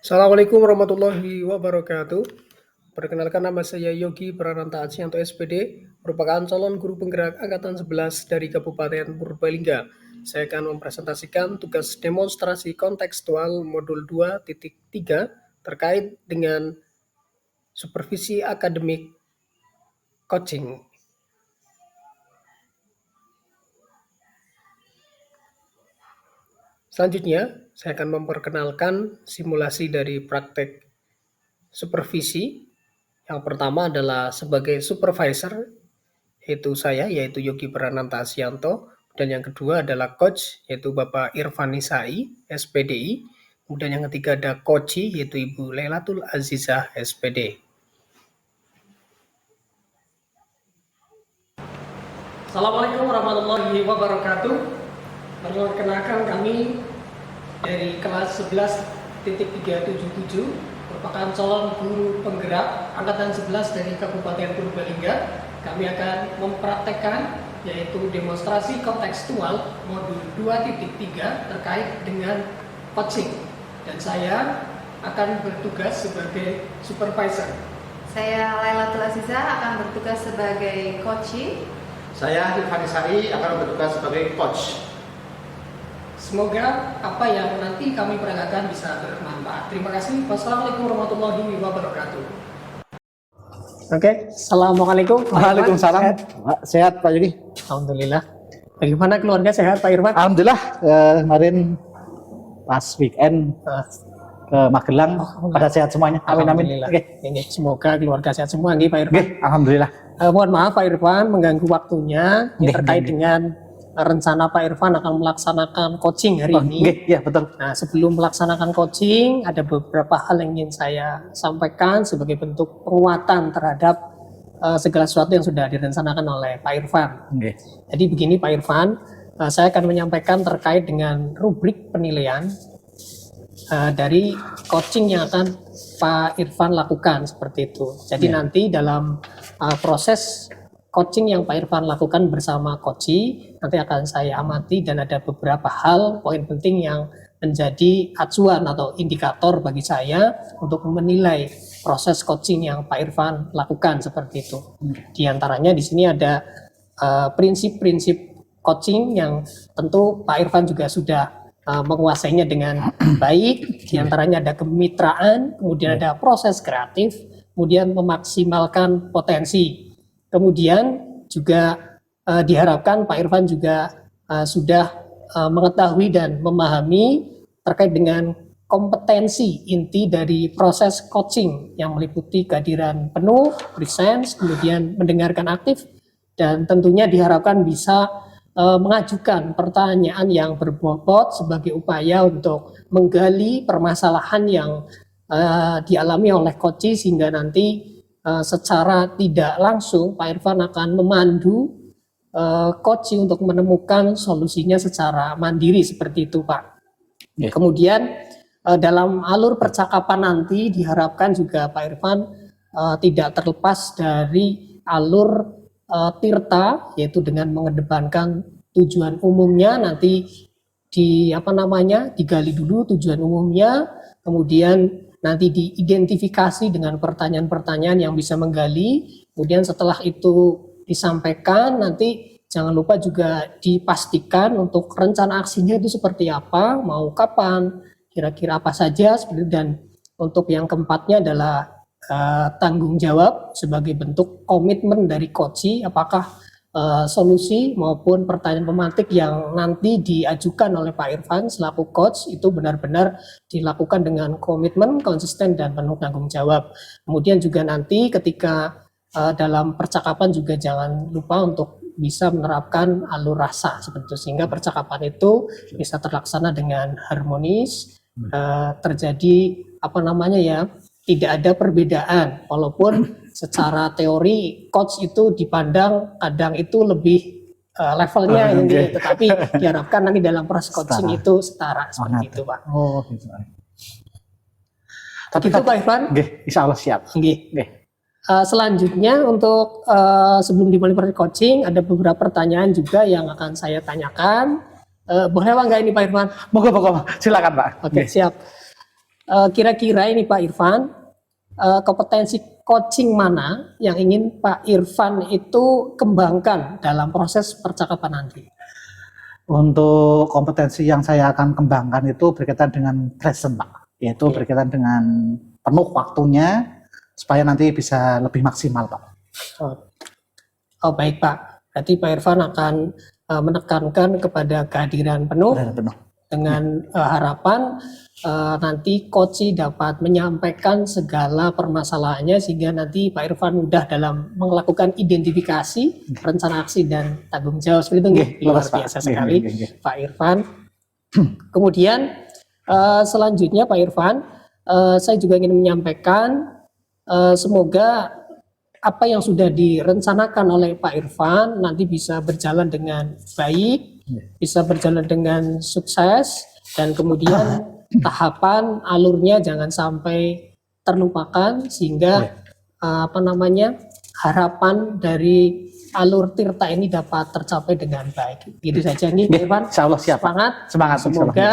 Assalamualaikum warahmatullahi wabarakatuh. Perkenalkan, nama saya Yogi Prananta Acianto SPD, merupakan calon guru penggerak Angkatan 11 dari Kabupaten Purbalingga. Saya akan mempresentasikan tugas demonstrasi kontekstual modul 2.3 terkait dengan supervisi akademik coaching. Selanjutnya, saya akan memperkenalkan simulasi dari praktek supervisi. Yang pertama adalah sebagai supervisor, yaitu saya, yaitu Yogi Prananta Asianto. Dan yang kedua adalah coach, yaitu Bapak Irfan Nisai, SPDI. Kemudian yang ketiga ada coachi, yaitu Ibu Lailatul Azizah, SPD. Assalamualaikum warahmatullahi wabarakatuh. Perkenalkan, kami dari kelas 11.377 merupakan calon guru penggerak Angkatan 11 dari Kabupaten Purbalingga. Kami akan mempraktekkan yaitu demonstrasi kontekstual modul 2.3 terkait dengan coaching. Dan saya akan bertugas sebagai supervisor. Saya Lailatul Azizah akan bertugas sebagai coachi. Saya Irfan Nisai akan bertugas sebagai coach. Semoga apa yang nanti kami peragakan bisa bermanfaat. Terima kasih. Wassalamualaikum warahmatullahi wabarakatuh. Oke, assalamualaikum. Waalaikumsalam. Sehat Pak Yogi? Alhamdulillah. Bagaimana keluarga, sehat Pak Irfan? Alhamdulillah. Kemarin pas weekend ke Magelang pada sehat semuanya. Amin amin. Oke. Ini semoga keluarga sehat semua, nggih Pak Irfan. Oke, alhamdulillah. Mohon maaf Pak Irfan mengganggu waktunya terkait dengan rencana Pak Irfan akan melaksanakan coaching hari ini. Iya betul. Nah, sebelum melaksanakan coaching, ada beberapa hal yang ingin saya sampaikan sebagai bentuk penguatan terhadap segala sesuatu yang sudah direncanakan oleh Pak Irfan. Jadi begini Pak Irfan, saya akan menyampaikan terkait dengan rubrik penilaian dari coaching yang akan Pak Irfan lakukan seperti itu. Jadi nanti dalam proses coaching yang Pak Irfan lakukan bersama coachi, nanti akan saya amati dan ada beberapa hal poin penting yang menjadi acuan atau indikator bagi saya untuk menilai proses coaching yang Pak Irfan lakukan seperti itu. Di antaranya di sini ada prinsip-prinsip coaching yang tentu Pak Irfan juga sudah menguasainya dengan baik. Di antaranya ada kemitraan, kemudian ada proses kreatif, kemudian memaksimalkan potensi. Kemudian juga diharapkan Pak Irfan juga sudah mengetahui dan memahami terkait dengan kompetensi inti dari proses coaching yang meliputi kehadiran penuh, presence, kemudian mendengarkan aktif, dan tentunya diharapkan bisa mengajukan pertanyaan yang berbobot sebagai upaya untuk menggali permasalahan yang dialami oleh coach, sehingga nanti secara tidak langsung Pak Irfan akan memandu coach untuk menemukan solusinya secara mandiri seperti itu Pak. Kemudian dalam alur percakapan nanti diharapkan juga Pak Irfan tidak terlepas dari alur tirta, yaitu dengan mengedepankan tujuan umumnya. Nanti digali dulu tujuan umumnya, kemudian nanti diidentifikasi dengan pertanyaan-pertanyaan yang bisa menggali, kemudian setelah itu disampaikan, nanti jangan lupa juga dipastikan untuk rencana aksinya itu seperti apa, mau kapan, kira-kira apa saja, dan untuk yang keempatnya adalah tanggung jawab sebagai bentuk komitmen dari coach, apakah solusi maupun pertanyaan pemantik yang nanti diajukan oleh Pak Irfan selaku coach itu benar-benar dilakukan dengan komitmen, konsisten, dan penuh tanggung jawab. Kemudian juga nanti ketika dalam percakapan juga jangan lupa untuk bisa menerapkan alur rasa seperti itu, sehingga percakapan itu bisa terlaksana dengan harmonis, terjadi tidak ada perbedaan, walaupun secara teori coach itu dipandang kadang itu lebih levelnya tetapi diharapkan nanti dalam proses coaching itu setara seperti itu Pak. Oh gitu. Tapi itu Pak Irfan. Insya Allah siap. Selanjutnya untuk sebelum dimulai proses coaching ada beberapa pertanyaan juga yang akan saya tanyakan. Boleh Pak nggak ini Pak Irfan? Moga silakan Pak. Oke, siap. kira-kira ini Pak Irfan, kompetensi coaching mana yang ingin Pak Irfan itu kembangkan dalam proses percakapan nanti? Untuk kompetensi yang saya akan kembangkan itu berkaitan dengan present, Pak. Yaitu berkaitan dengan penuh waktunya supaya nanti bisa lebih maksimal, Pak. Oh baik Pak, berarti Pak Irfan akan menekankan kepada kehadiran penuh. Dengan harapan nanti coach dapat menyampaikan segala permasalahannya sehingga nanti Pak Irfan mudah dalam melakukan identifikasi, rencana aksi dan tanggung jawab. Seperti itu luar biasa sekali Pak Irfan. Kemudian selanjutnya Pak Irfan, saya juga ingin menyampaikan semoga apa yang sudah direncanakan oleh Pak Irfan nanti bisa berjalan dengan baik, bisa berjalan dengan sukses, dan kemudian tahapan alurnya jangan sampai terlupakan sehingga harapan dari alur Tirta ini dapat tercapai dengan baik. Gitu saja nih Pak Irfan. Insyaallah siap. Semangat. Semoga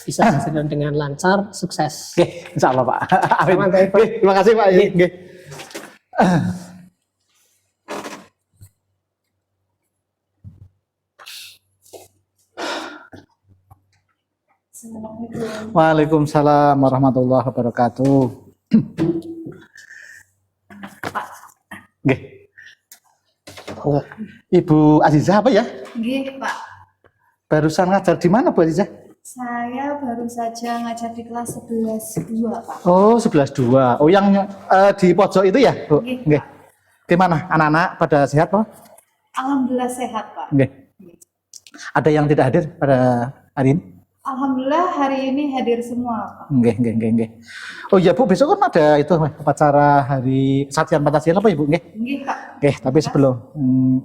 bisa berjalan dengan lancar, sukses. Insyaallah Pak. Amin. Terima kasih Pak. Waalaikumsalam warahmatullahi wabarakatuh. Ibu Azizah apa ya? Nggih, Pak. Barusan ngajar di mana Bu Azizah? Saya baru saja ngajar di kelas 11-2, Pak. Oh, 11-2. Oh, yang di pojok itu ya, Bu? Nggih. Gimana? Anak-anak pada sehat, Pak? Alhamdulillah sehat, Pak. Nggih. Ada yang tidak hadir pada hari ini? Alhamdulillah hari ini hadir semua, Pak. Nggih. Oh iya Bu, besok kan ada itu upacara Hari Kesatria Pancasila apa Ibu? Nggih, Pak. Oke, tapi sebelum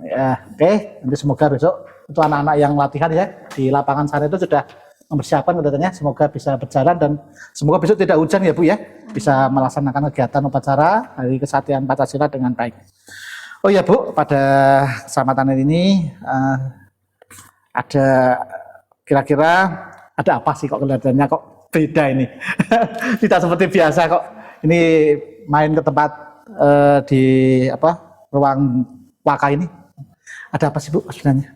nanti semoga besok itu anak-anak yang latihan ya di lapangan sana itu sudah mempersiapkan kedatangannya, semoga bisa berjalan dan semoga besok tidak hujan ya Bu ya, bisa melaksanakan kegiatan upacara Hari Kesatria Pancasila dengan baik. Oh ya Bu, pada kesempatan ini ada kira-kira ada apa sih kok kelihatannya kok beda ini? Tidak seperti biasa kok. Ini main ke tempat di ruang waka ini. Ada apa sih Bu sebenarnya?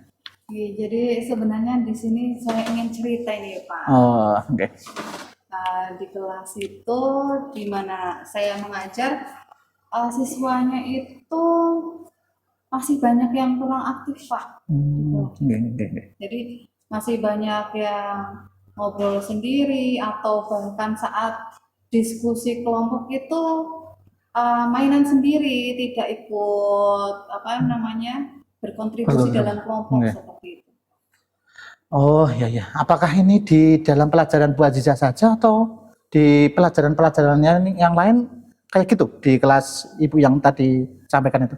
Jadi sebenarnya di sini saya ingin cerita ini Pak. Oh, oke. Di kelas itu di mana saya mengajar, siswanya itu masih banyak yang kurang aktif Pak. Jadi masih banyak yang ngobrol sendiri atau bahkan saat diskusi kelompok itu mainan sendiri, tidak ikut berkontribusi dalam kelompok seperti itu. Oh iya. Apakah ini di dalam pelajaran Bu Azizah saja atau di pelajaran-pelajarannya yang lain kayak gitu di kelas Ibu yang tadi sampaikan itu?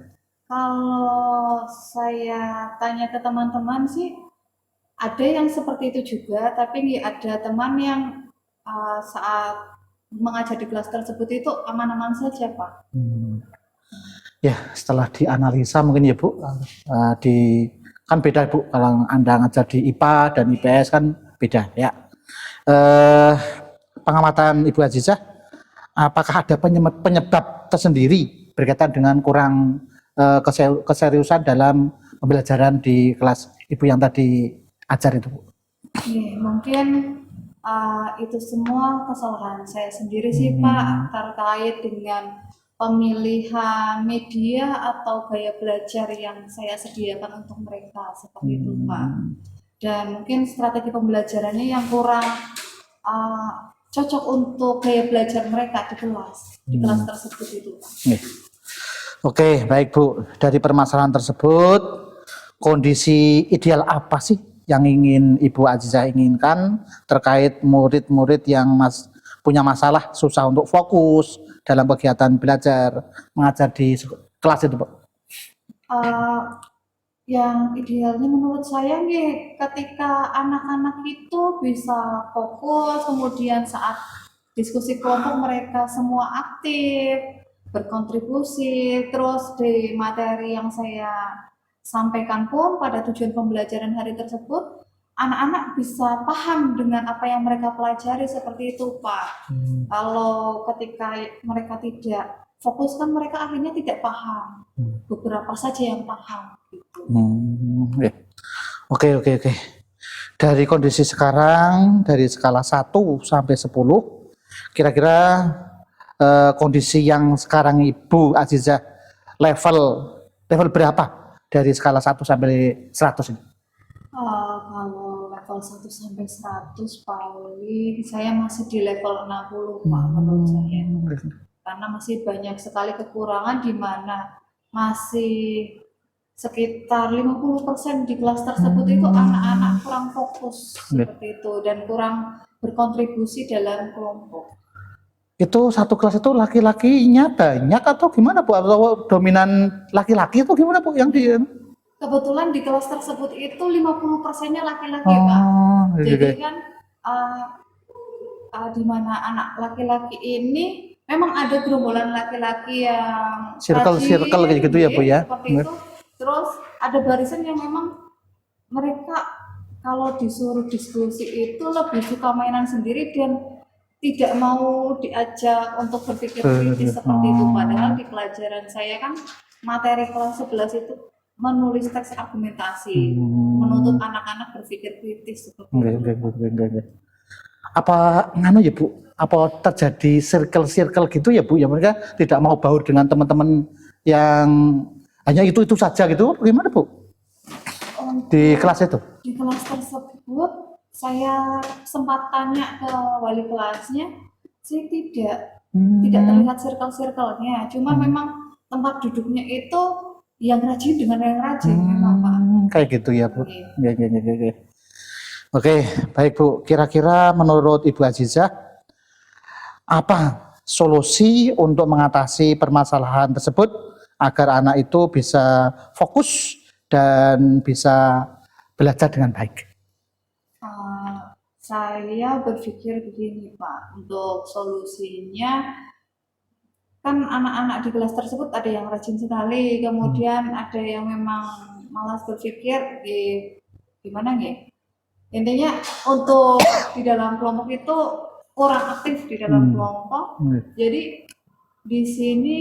Kalau saya tanya ke teman-teman sih ada yang seperti itu juga, tapi ada teman yang saat mengajar di kelas tersebut itu aman-aman saja, Pak. Ya, setelah dianalisa mungkin ya Bu, kan beda Bu, kalau Anda ngajar di IPA dan IPS kan beda ya. Pengamatan Ibu Azizah, apakah ada penyebab tersendiri berkaitan dengan kurang keseriusan dalam pembelajaran di kelas Ibu yang tadi ajar itu Bu? Mungkin itu semua kesalahan saya sendiri sih Pak, terkait dengan pemilihan media atau gaya belajar yang saya sediakan untuk mereka seperti itu Pak. Dan mungkin strategi pembelajarannya yang kurang cocok untuk gaya belajar mereka di kelas tersebut itu Pak. Oke, baik Bu. Dari permasalahan tersebut, kondisi ideal apa sih yang ingin Ibu Azizah inginkan terkait murid-murid yang punya masalah susah untuk fokus dalam kegiatan belajar mengajar di kelas itu, Bu? Yang idealnya menurut saya nih, ketika anak-anak itu bisa fokus, kemudian saat diskusi kelompok mereka semua aktif, berkontribusi, terus di materi yang saya sampaikan pun pada tujuan pembelajaran hari tersebut anak-anak bisa paham dengan apa yang mereka pelajari seperti itu, Pak. Kalau ketika mereka tidak fokus kan mereka akhirnya tidak paham. Beberapa saja yang paham. Gitu. Ya. Oke. Dari kondisi sekarang, dari skala 1 sampai 10, kira-kira kondisi yang sekarang Ibu Azizah level berapa dari skala 1 sampai 100 ini? Kalau level 1 sampai 100 paling saya masih di level 60, Pak, menurut saya. Karena masih banyak sekali kekurangan di mana masih sekitar 50% di kelas tersebut itu anak-anak kurang fokus seperti itu dan kurang berkontribusi dalam kelompok. Itu satu kelas itu laki-lakinya banyak atau gimana Bu? Atau dominan laki-laki atau gimana Bu yang di? Kebetulan di kelas tersebut itu 50%-nya laki-laki, Pak. Jadi kan di mana anak laki-laki ini memang ada gerombolan laki-laki yang circle kayak gitu ya Bu ya. Seperti itu. Terus ada barisan yang memang mereka kalau disuruh diskusi itu lebih suka mainan sendiri dan tidak mau diajak untuk berpikir kritis seperti itu. Padahal di pelajaran saya kan materi kelas 11 itu menulis teks argumentasi, menuntut anak-anak berpikir kritis seperti itu. Apa nganu ya Bu? Apa terjadi circle gitu ya Bu? Ya mereka tidak mau baur dengan teman-teman yang hanya itu saja gitu? Gimana Bu? Di kelas itu? Di kelas tersebut saya sempat tanya ke wali kelasnya, sih tidak terlihat circle-nya, cuma memang tempat duduknya itu yang rajin dengan yang rajin memang Pak. Kayak gitu ya Bu. Ya. Oke, baik Bu. Kira-kira menurut Ibu Azizah apa solusi untuk mengatasi permasalahan tersebut agar anak itu bisa fokus dan bisa belajar dengan baik? Saya berpikir begini Pak, untuk solusinya kan anak-anak di kelas tersebut ada yang rajin sekali, kemudian ada yang memang malas berpikir gimana nih? Intinya untuk di dalam kelompok itu kurang aktif di dalam kelompok. Jadi di sini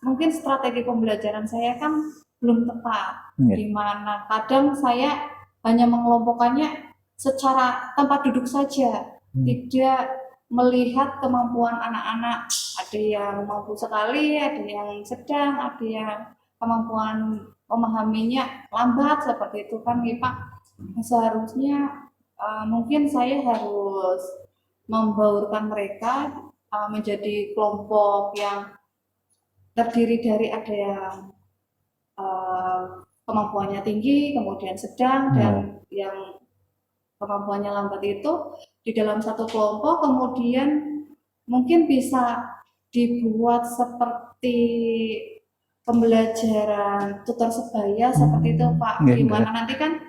mungkin strategi pembelajaran saya kan belum tepat, di mana kadang saya hanya mengelompokkannya secara tempat duduk saja, tidak melihat kemampuan anak-anak. Ada yang mampu sekali, ada yang sedang, ada yang kemampuan memahaminya lambat seperti itu kan nih Pak. Seharusnya mungkin saya harus membaurkan mereka menjadi kelompok yang terdiri dari ada yang kemampuannya tinggi, kemudian sedang, dan yang kemampuannya lambat itu di dalam satu kelompok, kemudian mungkin bisa dibuat seperti pembelajaran tutor sebaya seperti itu Pak, gimana nanti kan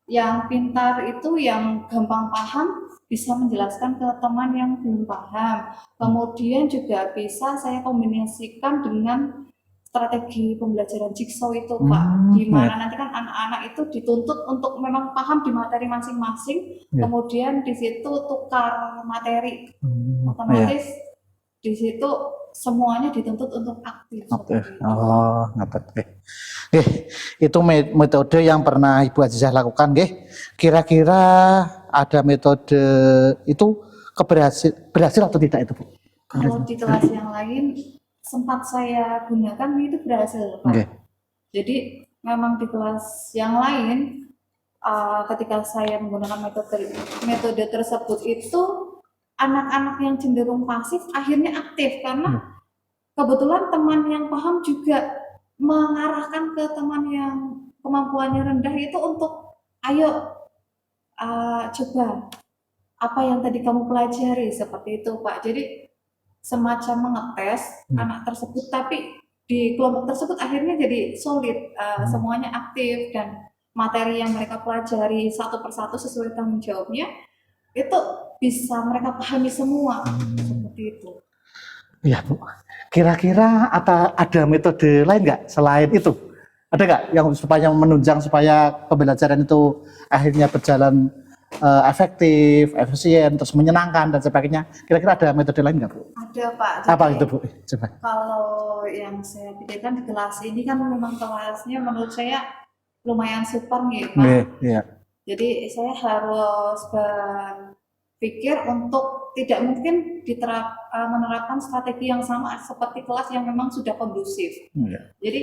yang pintar itu yang gampang paham bisa menjelaskan ke teman yang belum paham, kemudian juga bisa saya kombinasikan dengan strategi pembelajaran jigsaw itu Pak, di mana nanti kan anak-anak itu dituntut untuk memang paham di materi masing-masing, kemudian di situ tukar materi, otomatis di situ semuanya dituntut untuk aktif. Oh, ngerti. Itu metode yang pernah Ibu Azizah lakukan, Kira-kira ada metode itu berhasil atau tidak itu, Bu? Kalau di kelas yang lain sempat saya gunakan itu berhasil Pak. Jadi memang di kelas yang lain ketika saya menggunakan metode tersebut itu anak-anak yang cenderung pasif akhirnya aktif karena kebetulan teman yang paham juga mengarahkan ke teman yang kemampuannya rendah itu untuk ayo coba apa yang tadi kamu pelajari seperti itu Pak. Jadi semacam mengetes anak tersebut, tapi di kelompok tersebut akhirnya jadi solid, semuanya aktif dan materi yang mereka pelajari satu persatu sesuai tanggung jawabnya itu bisa mereka pahami semua seperti itu. Ya Bu, kira-kira ada metode lain nggak selain itu Ada nggak yang supaya menunjang supaya pembelajaran itu akhirnya berjalan efektif, efisien, terus menyenangkan dan sebagainya? Kira-kira ada metode lain nggak, Bu? Ada Pak. Apa Jadi, itu, Bu? Coba. kalau yang saya pikirkan di kelas ini kan memang kelasnya menurut saya lumayan super nih Pak. Iya. Jadi saya harus berpikir untuk tidak mungkin menerapkan strategi yang sama seperti kelas yang memang sudah kondusif. Iya. Jadi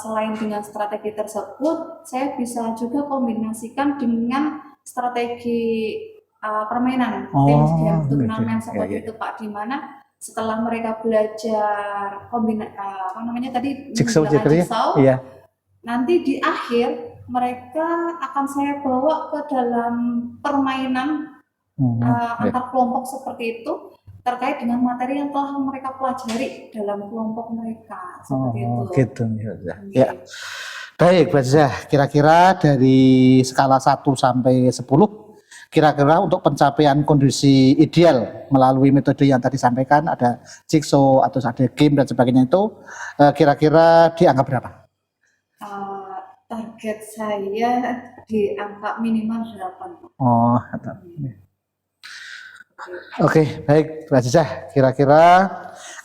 selain dengan strategi tersebut, saya bisa juga kombinasikan dengan strategi permainan, games game turnamen seperti itu Pak, di mana setelah mereka belajar Jigsaw, iya. Nanti di akhir mereka akan saya bawa ke dalam permainan antar kelompok seperti itu terkait dengan materi yang telah mereka pelajari dalam kelompok mereka seperti itu. Gitu ya. Baik, Bu Azizah, kira-kira dari skala 1 sampai 10, kira-kira untuk pencapaian kondisi ideal melalui metode yang tadi sampaikan, ada jigsaw atau ada game dan sebagainya itu, kira-kira di angka berapa? Target saya di angka minimal 8. Oh, oke, baik, Bu Azizah, kira-kira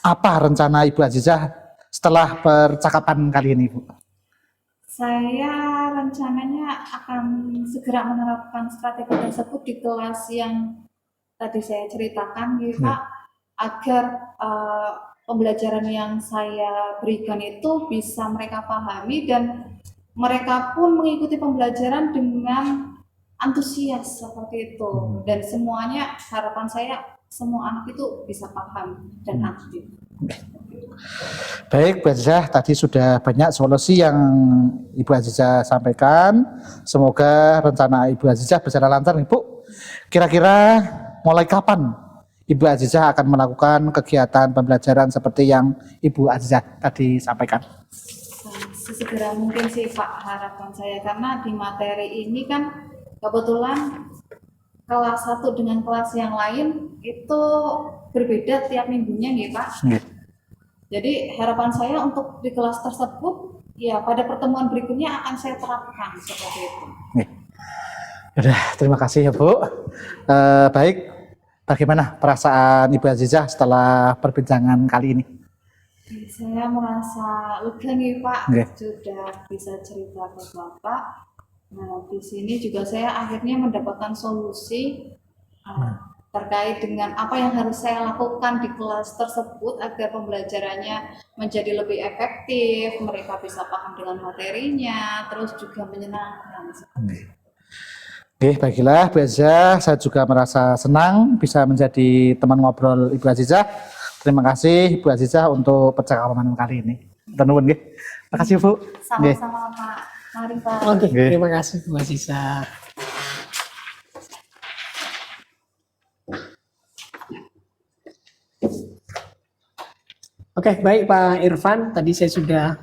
apa rencana Ibu Azizah setelah percakapan kali ini, Bu? Saya rencananya akan segera menerapkan strategi tersebut di kelas yang tadi saya ceritakan, gitu, Pak, agar pembelajaran yang saya berikan itu bisa mereka pahami dan mereka pun mengikuti pembelajaran dengan antusias seperti itu. Dan semuanya, harapan saya semua anak itu bisa paham dan aktif. Baik, Bu Azizah, tadi sudah banyak solusi yang Ibu Azizah sampaikan. Semoga rencana Ibu Azizah berjalan lancar, Ibu. Kira-kira mulai kapan Ibu Azizah akan melakukan kegiatan pembelajaran seperti yang Ibu Azizah tadi sampaikan? Sesegera mungkin sih Pak, harapan saya, karena di materi ini kan kebetulan kelas 1 dengan kelas yang lain itu berbeda tiap minggunya ya Pak. Jadi harapan saya untuk di kelas tersebut ya pada pertemuan berikutnya akan saya terapkan seperti itu. Udah, terima kasih ya Bu. Baik, bagaimana perasaan Ibu Azizah setelah perbincangan kali ini? Saya merasa lega nih Pak, sudah bisa cerita ke Bapak. Nah, di sini juga saya akhirnya mendapatkan solusi terkait dengan apa yang harus saya lakukan di kelas tersebut agar pembelajarannya menjadi lebih efektif, mereka bisa paham dengan materinya, terus juga menyenangkan. Oke, baiklah Bu Azizah, saya juga merasa senang bisa menjadi teman ngobrol Ibu Azizah. Terima kasih Bu Azizah untuk percakapan kali ini. Nuwun nggih. Terima kasih Bu. Sama-sama Pak. Mari Pak. Oke, terima kasih Bu Azizah. Oke, baik Pak Irfan, tadi saya sudah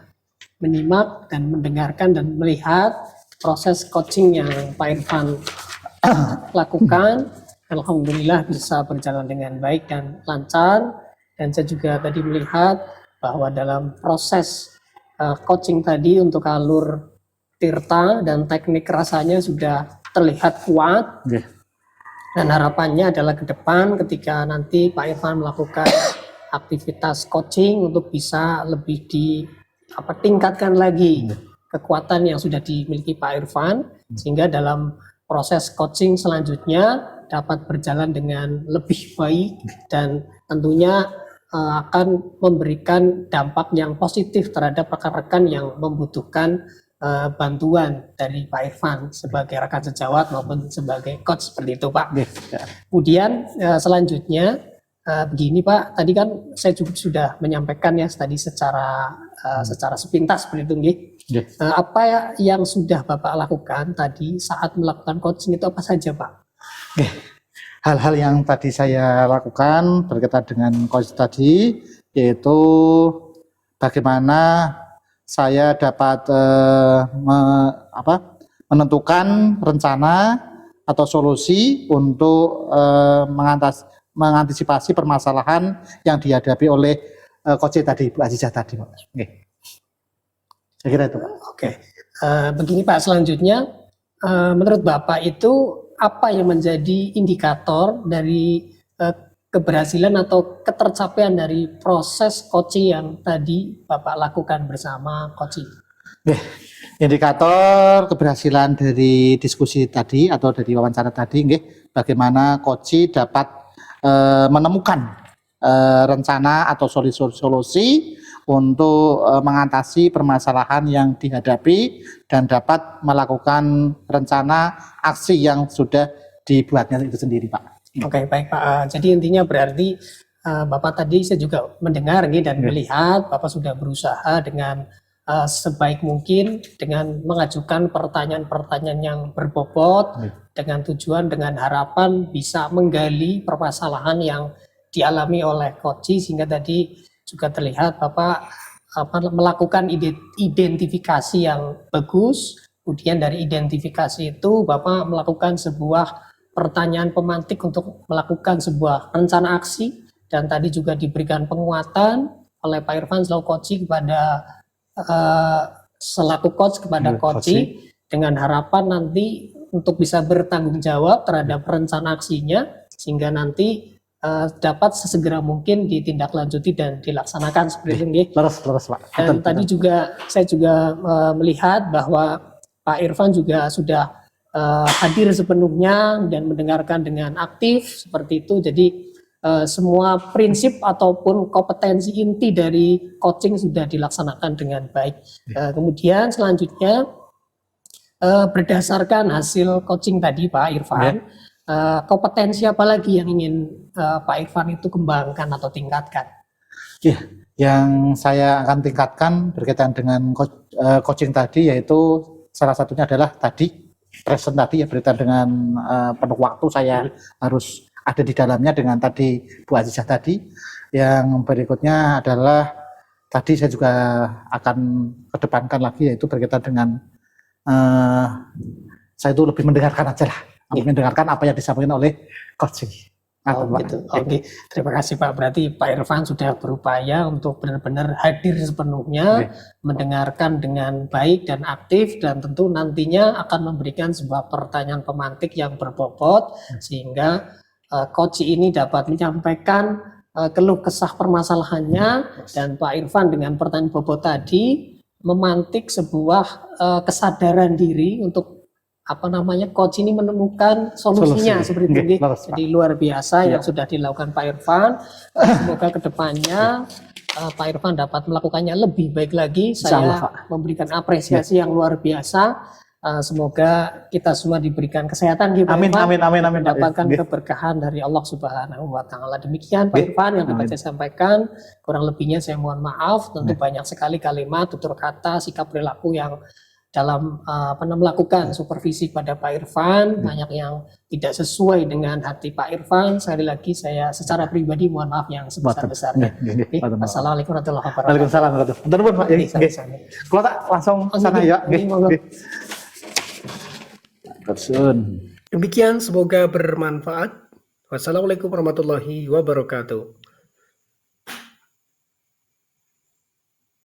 menyimak dan mendengarkan dan melihat proses coaching yang Pak Irfan lakukan. Alhamdulillah bisa berjalan dengan baik dan lancar. Dan saya juga tadi melihat bahwa dalam proses coaching tadi untuk alur tirta dan teknik rasanya sudah terlihat kuat. Dan harapannya adalah ke depan ketika nanti Pak Irfan melakukan aktivitas coaching untuk bisa lebih tingkatkan lagi kekuatan yang sudah dimiliki Pak Irfan, sehingga dalam proses coaching selanjutnya dapat berjalan dengan lebih baik dan tentunya akan memberikan dampak yang positif terhadap rekan-rekan yang membutuhkan bantuan dari Pak Irfan sebagai rekan sejawat maupun sebagai coach, seperti itu Pak. Kemudian selanjutnya begini Pak, tadi kan saya juga sudah menyampaikan ya tadi secara sepintas seperti itu nggih. Apa yang sudah Bapak lakukan tadi saat melakukan coaching itu apa saja Pak? Hal-hal yang tadi saya lakukan berkaitan dengan coach tadi, yaitu bagaimana saya dapat menentukan rencana atau solusi untuk mengantisipasi permasalahan yang dihadapi oleh coach tadi, Bu Azizah tadi. Saya kira itu Pak. Oke. Begini Pak, selanjutnya menurut Bapak itu apa yang menjadi indikator dari keberhasilan atau ketercapaian dari proses coaching yang tadi Bapak lakukan bersama coaching? Indikator keberhasilan dari diskusi tadi atau dari wawancara tadi, bagaimana coaching dapat menemukan rencana atau solusi untuk mengatasi permasalahan yang dihadapi dan dapat melakukan rencana aksi yang sudah dibuatnya itu sendiri, Pak. Oke, baik Pak. Jadi intinya berarti Bapak tadi saya juga mendengar dan melihat Bapak sudah berusaha dengan sebaik mungkin dengan mengajukan pertanyaan-pertanyaan yang berbobot dengan tujuan dengan harapan bisa menggali permasalahan yang dialami oleh coaching sehingga tadi juga terlihat Bapak melakukan identifikasi yang bagus. Kemudian dari identifikasi itu Bapak melakukan sebuah pertanyaan pemantik untuk melakukan sebuah rencana aksi dan tadi juga diberikan penguatan oleh Pak Irfan selaku coaching kepada selaku coach kepada coaching dengan harapan nanti untuk bisa bertanggung jawab terhadap rencana aksinya sehingga nanti dapat sesegera mungkin ditindaklanjuti dan dilaksanakan seperti ini. Terus Pak. Dan tadi juga saya juga melihat bahwa Pak Irfan juga sudah hadir sepenuhnya dan mendengarkan dengan aktif seperti itu. Jadi semua prinsip ataupun kompetensi inti dari coaching sudah dilaksanakan dengan baik. Kemudian selanjutnya berdasarkan hasil coaching tadi Pak Irfan, kompetensi apa lagi yang ingin Pak Irfan itu kembangkan atau tingkatkan? Ya, yang saya akan tingkatkan berkaitan dengan coaching tadi yaitu salah satunya adalah tadi present tadi berkaitan dengan penuh waktu saya harus ada di dalamnya dengan tadi Bu Azizah tadi. Yang berikutnya adalah tadi saya juga akan kedepankan lagi yaitu berkaitan dengan saya itu lebih mendengarkan aja lah, mendengarkan apa yang disampaikan oleh coaching. Gitu. Oke, terima kasih Pak. Berarti Pak Irfan sudah berupaya untuk benar-benar hadir sepenuhnya, mendengarkan dengan baik dan aktif, dan tentu nantinya akan memberikan sebuah pertanyaan pemantik yang berbobot sehingga coach ini dapat menyampaikan keluh kesah permasalahannya dan Pak Irfan dengan pertanyaan bobot tadi memantik sebuah kesadaran diri untuk coach ini menemukan solusinya seperti itu. Jadi luar biasa yang sudah dilakukan Pak Irfan. Semoga kedepannya Pak Irfan dapat melakukannya lebih baik lagi. Saya memberikan apresiasi yang luar biasa. Semoga kita semua diberikan kesehatan Pak Irfan, mendapatkan keberkahan dari Allah Subhanahu wa Ta'ala. Demikian Pak Irfan yang dapat saya sampaikan. Kurang lebihnya saya mohon maaf. Tentu banyak sekali kalimat, tutur kata, sikap perilaku yang dalam melakukan supervisi pada Pak Irfan banyak yang tidak sesuai dengan hati Pak Irfan. Sekali lagi saya secara pribadi mohon maaf yang sebesar-besarnya. Assalamualaikum warahmatullahi wabarakatuh. Waalaikumsalam warahmatullahi wabarakatuh. Kalau tak langsung sana ya. Demikian semoga bermanfaat. Wassalamualaikum warahmatullahi wabarakatuh.